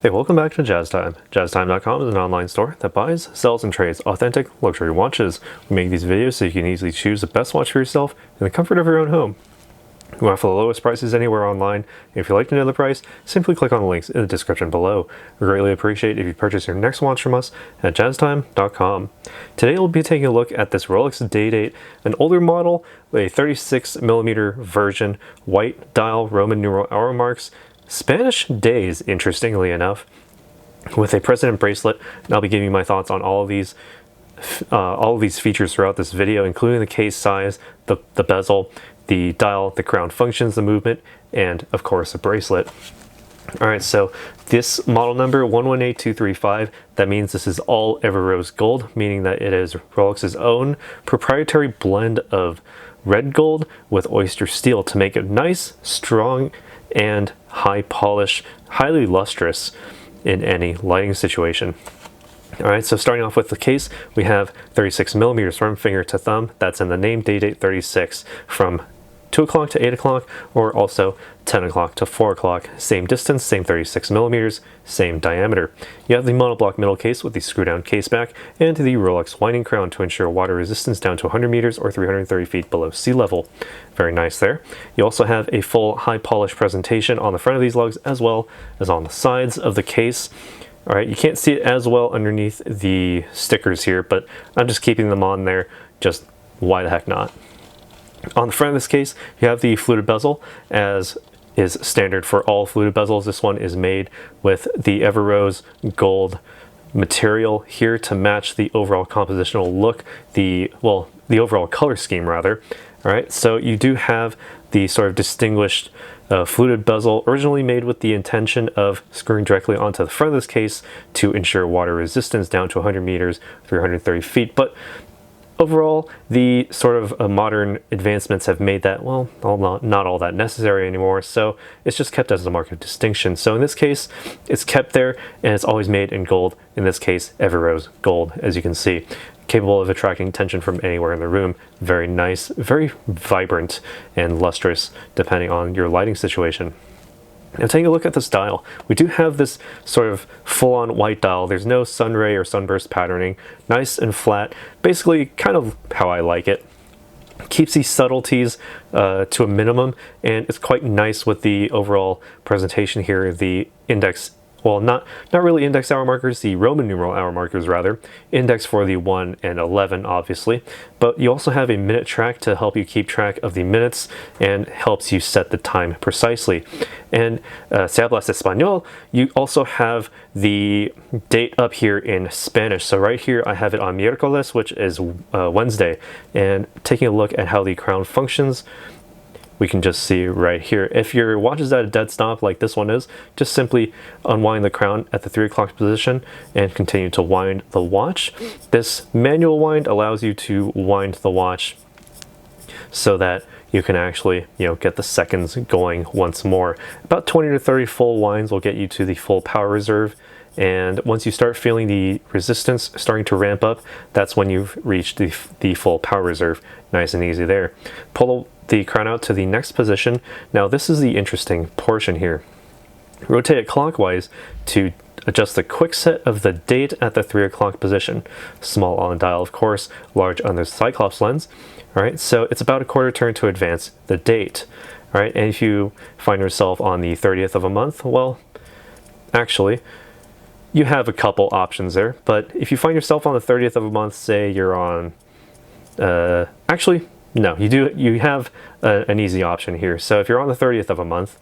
Hey, welcome back to Jazz Time. JazzTime.com is an online store that buys, sells, and trades authentic luxury watches. We make these videos so you can easily choose the best watch for yourself in the comfort of your own home. We offer the lowest prices anywhere online. If you'd like to know the price, simply click on the links in the description below. We greatly appreciate if you purchase your next watch from us at JazzTime.com. Today we'll be taking a look at this Rolex Day-Date, an older model with a 36mm version, white dial, Roman numeral hour marks, Spanish days, interestingly enough, with a president bracelet. And I'll be giving you my thoughts on all of these features throughout this video, including the case size, the bezel, the dial, the crown functions, the movement, and of course the bracelet. Alright, so this model number 118235, that means this is all Ever Rose Gold, meaning that it is Rolex's own proprietary blend of red gold with oyster steel to make it nice, strong, and high polish, highly lustrous in any lighting situation. Alright, so starting off with the case, we have 36mm from finger to thumb. That's in the name, Day-Date 36, from 2 o'clock to 8 o'clock, or also 10 o'clock to 4 o'clock. Same distance, same 36mm, same diameter. You have the monoblock middle case with the screw-down case back, and the Rolex winding crown to ensure water resistance down to 100 meters or 330 feet below sea level. Very nice there. You also have a full high polish presentation on the front of these lugs as well as on the sides of the case. Alright, you can't see it as well underneath the stickers here, but I'm just keeping them on there, just why the heck not. On the front of this case, you have the fluted bezel, as is standard for all fluted bezels. This one is made with the Ever Rose gold material here to match the overall compositional look, the overall color scheme rather. All right, so you do have the sort of distinguished fluted bezel, originally made with the intention of screwing directly onto the front of this case to ensure water resistance down to 100 meters, 330 feet, but overall, the sort of modern advancements have made that, well, not all that necessary anymore, so it's just kept as a mark of distinction. So in this case, it's kept there, and it's always made in gold. In this case, Ever Rose Gold, as you can see. Capable of attracting attention from anywhere in the room. Very nice, very vibrant and lustrous, depending on your lighting situation. Now taking a look at this dial, we do have this sort of full-on white dial. There's no sunray or sunburst patterning. Nice and flat, basically kind of how I like it. Keeps these subtleties to a minimum, and it's quite nice with the overall presentation here. The index, well, not really index hour markers, the Roman numeral hour markers rather. Index for the 1 and 11 obviously, but you also have a minute track to help you keep track of the minutes and helps you set the time precisely. And si hablas español, you also have the date up here in Spanish. So right here I have it on miércoles, which is Wednesday, and taking a look at how the crown functions, we can just see right here. If your watch is at a dead stop like this one is, just simply unwind the crown at the 3 o'clock position and continue to wind the watch. This manual wind allows you to wind the watch so that you can actually, get the seconds going once more. About 20 to 30 full winds will get you to the full power reserve. And once you start feeling the resistance starting to ramp up, that's when you've reached the full power reserve. Nice and easy there. Pull the crown out to the next position. Now this is the interesting portion here. Rotate it clockwise to adjust the quick set of the date at the 3 o'clock position. Small on the dial, of course, large on the Cyclops lens. All right, so it's about a quarter turn to advance the date. All right, and if you find yourself on the 30th of a month, well, actually, you have a couple options there. But if you find yourself on the 30th of a month, say you're on, actually, no, you have an easy option here. So if you're on the 30th of a month,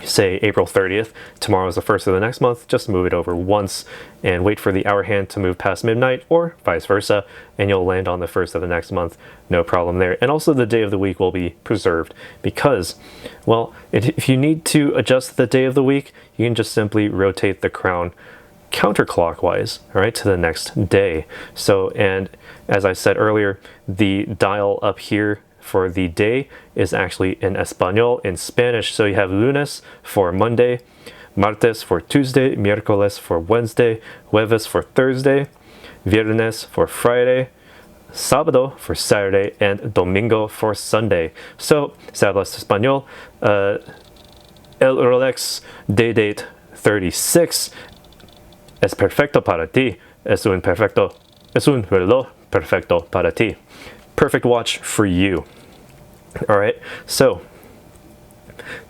say April 30th, tomorrow is the 1st of the next month, just move it over once and wait for the hour hand to move past midnight, or vice versa, and you'll land on the 1st of the next month. No problem there. And also the day of the week will be preserved because, well, if you need to adjust the day of the week, you can just simply rotate the crown counterclockwise, all right, to the next day. So, and as I said earlier, the dial up here for the day is actually in Español, in Spanish. So you have lunes for Monday, martes for Tuesday, miércoles for Wednesday, jueves for Thursday, viernes for Friday, sábado for Saturday, and domingo for Sunday. So, si hablas español, el Rolex Day-Date 36 es perfecto para ti. Es un reloj perfecto para ti. Perfect watch for you. All right, so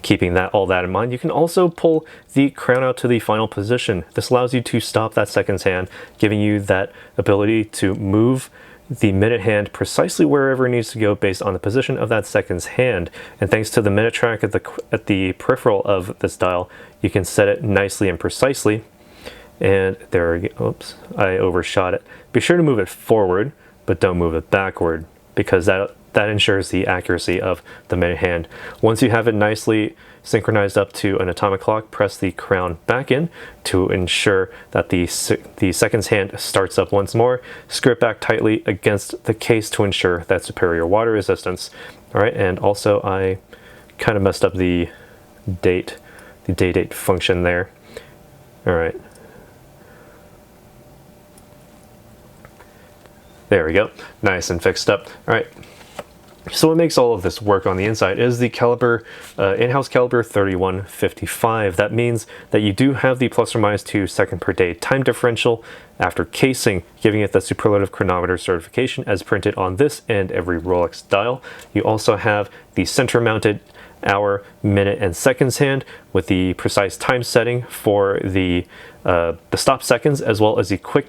keeping all that in mind, you can also pull the crown out to the final position. This allows you to stop that seconds hand, giving you that ability to move the minute hand precisely wherever it needs to go based on the position of that seconds hand. And thanks to the minute track at the peripheral of this dial, you can set it nicely and precisely. And there we go. Oops, I overshot it. Be sure to move it forward, but don't move it backward, because that ensures the accuracy of the minute hand. Once you have it nicely synchronized up to an atomic clock, press the crown back in to ensure that the seconds hand starts up once more. Screw it back tightly against the case to ensure that superior water resistance. All right, and also I kind of messed up the day-date function there. All right. There we go, nice and fixed up. All right, so what makes all of this work on the inside is the caliber, in-house caliber 3155. That means that you do have the ±2 second per day time differential after casing, giving it the superlative chronometer certification as printed on this and every Rolex dial. You also have the center-mounted hour, minute, and seconds hand with the precise time setting for the stop seconds, as well as the quick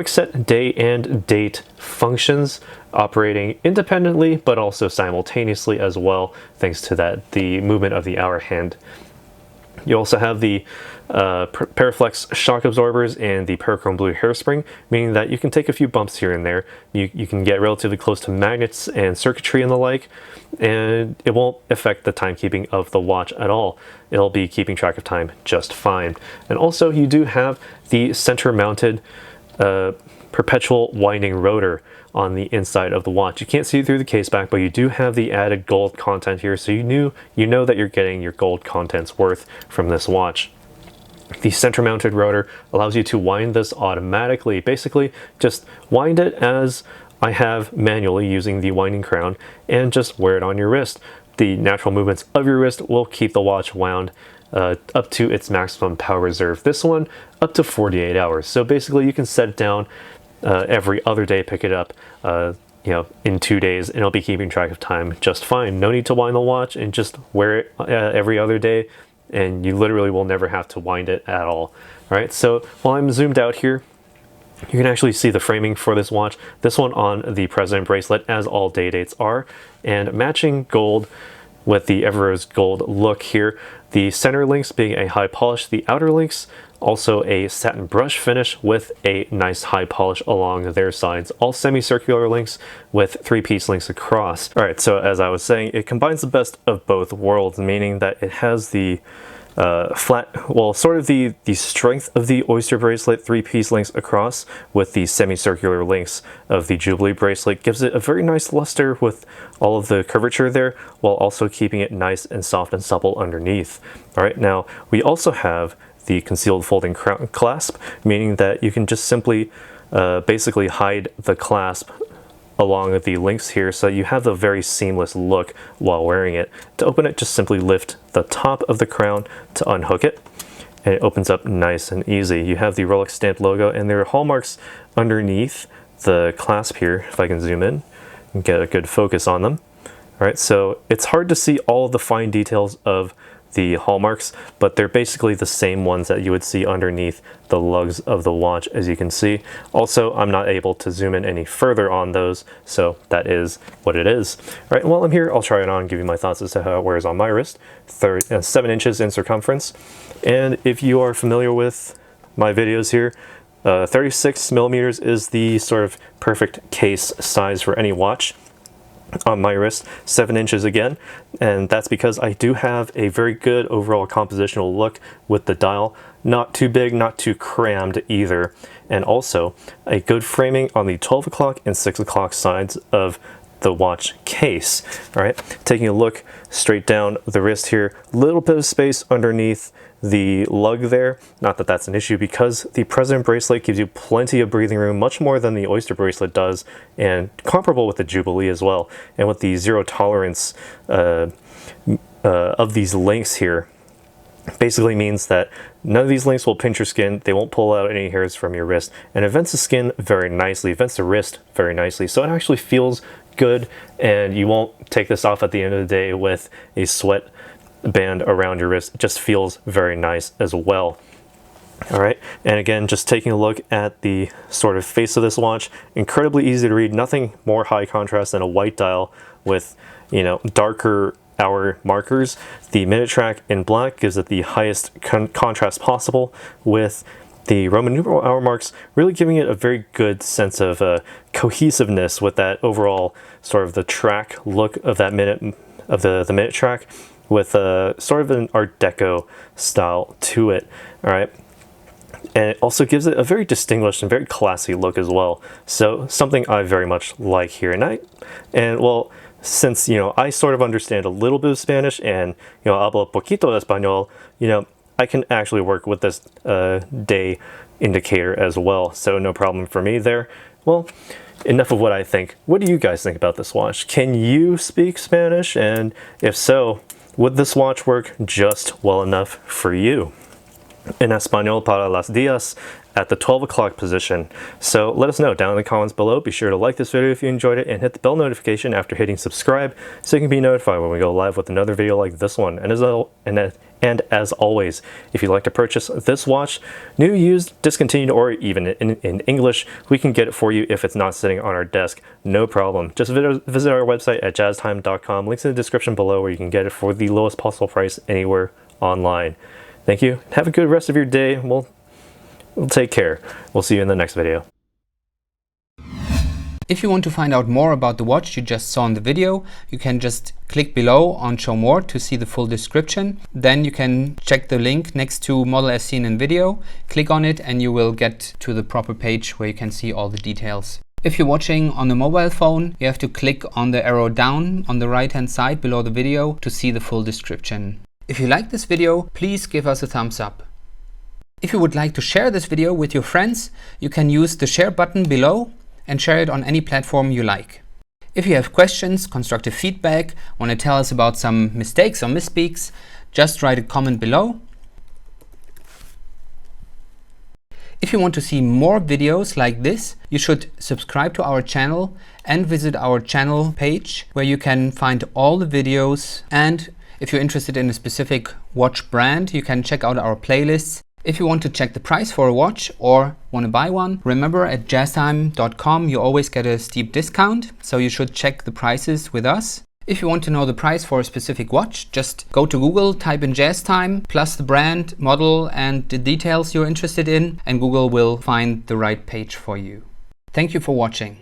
set day and date functions operating independently but also simultaneously as well, thanks to the movement of the hour hand. You also have the Paraflex shock absorbers and the Parachrome blue hairspring, meaning that you can take a few bumps here and there. You can get relatively close to magnets and circuitry and the like, and it won't affect the timekeeping of the watch at all. It'll be keeping track of time just fine. And also you do have the center-mounted perpetual winding rotor on the inside of the watch. You can't see it through the case back, but you do have the added gold content here, so you know that you're getting your gold content's worth from this watch. The center-mounted rotor allows you to wind this automatically. Basically, just wind it as I have manually using the winding crown, and just wear it on your wrist. The natural movements of your wrist will keep the watch wound up to its maximum power reserve. This one up to 48 hours. So basically you can set it down every other day, pick it up in 2 days, and it'll be keeping track of time just fine. No need to wind the watch, and just wear it every other day, and you literally will never have to wind it at all. All right, so while I'm zoomed out here, you can actually see the framing for this watch. This one on the President bracelet, as all day dates are, and matching gold with the Everose gold look here. The center links being a high polish, the outer links also a satin brush finish with a nice high polish along their sides. All semicircular links with 3-piece links across. All right, so as I was saying, it combines the best of both worlds, meaning that it has the sort of the strength of the Oyster bracelet 3-piece links across with the semicircular links of the Jubilee bracelet. Gives it a very nice luster with all of the curvature there, while also keeping it nice and soft and supple underneath. All right, now we also have the concealed folding clasp, meaning that you can just simply basically hide the clasp along the links here, so you have the very seamless look while wearing it. To open it, just simply lift the top of the crown to unhook it, and it opens up nice and easy. You have the Rolex stamped logo and there are hallmarks underneath the clasp here, if I can zoom in and get a good focus on them. All right, so it's hard to see all of the fine details of the hallmarks, but they're basically the same ones that you would see underneath the lugs of the watch, as you can see. Also, I'm not able to zoom in any further on those, so that is what it is. All right, while I'm here, I'll try it on and give you my thoughts as to how it wears on my wrist. 7 inches in circumference, and if you are familiar with my videos here, 36 millimeters is the sort of perfect case size for any watch. On my wrist, 7 inches again, and that's because I do have a very good overall compositional look with the dial. Not too big, not too crammed either, and also a good framing on the 12 o'clock and 6 o'clock sides of the watch case. All right, taking a look straight down the wrist here, little bit of space underneath the lug there. Not that that's an issue, because the President bracelet gives you plenty of breathing room, much more than the Oyster bracelet does, and comparable with the Jubilee as well. And with the zero tolerance of these links here, Basically means that none of these links will pinch your skin, they won't pull out any hairs from your wrist, and it vents the skin very nicely, it vents the wrist very nicely, so it actually feels good, and you won't take this off at the end of the day with a sweat band around your wrist. It just feels very nice as well. All right, and again, just taking a look at the sort of face of this watch, incredibly easy to read, nothing more high contrast than a white dial with, you know, darker hour markers. The minute track in black gives it the highest contrast possible, with the Roman numeral hour marks really giving it a very good sense of cohesiveness with that overall sort of the track look of that minute, of the minute track, with sort of an Art Deco style to it. All right. And it also gives it a very distinguished and very classy look as well. So something I very much like here. And well, since, you know, I sort of understand a little bit of Spanish and, you know, hablo poquito español, you know, I can actually work with this day indicator as well. So no problem for me there. Well, enough of what I think. What do you guys think about this watch? Can you speak Spanish? And if so, would this watch work just well enough for you? En español para las días at the 12 o'clock position. So let us know down in the comments below. Be sure to like this video if you enjoyed it and hit the bell notification after hitting subscribe so you can be notified when we go live with another video like this one. And as always, if you'd like to purchase this watch, new, used, discontinued, or even in English, we can get it for you if it's not sitting on our desk. No problem. Just visit our website at jazztime.com. Links in the description below where you can get it for the lowest possible price anywhere online. Thank you. Have a good rest of your day. We'll take care. We'll see you in the next video. If you want to find out more about the watch you just saw in the video, you can just click below on Show More to see the full description. Then you can check the link next to Model as seen in video, click on it, and you will get to the proper page where you can see all the details. If you're watching on a mobile phone, you have to click on the arrow down on the right hand side below the video to see the full description. If you like this video, please give us a thumbs up. If you would like to share this video with your friends, you can use the share button below and share it on any platform you like. If you have questions, constructive feedback, want to tell us about some mistakes or misspeaks, just write a comment below. If you want to see more videos like this, you should subscribe to our channel and visit our channel page where you can find all the videos. And if you're interested in a specific watch brand, you can check out our playlists. If you want to check the price for a watch or want to buy one, remember at jazztime.com you always get a steep discount, so you should check the prices with us. If you want to know the price for a specific watch, just go to Google, type in JazzTime, plus the brand, model, and the details you're interested in, and Google will find the right page for you. Thank you for watching.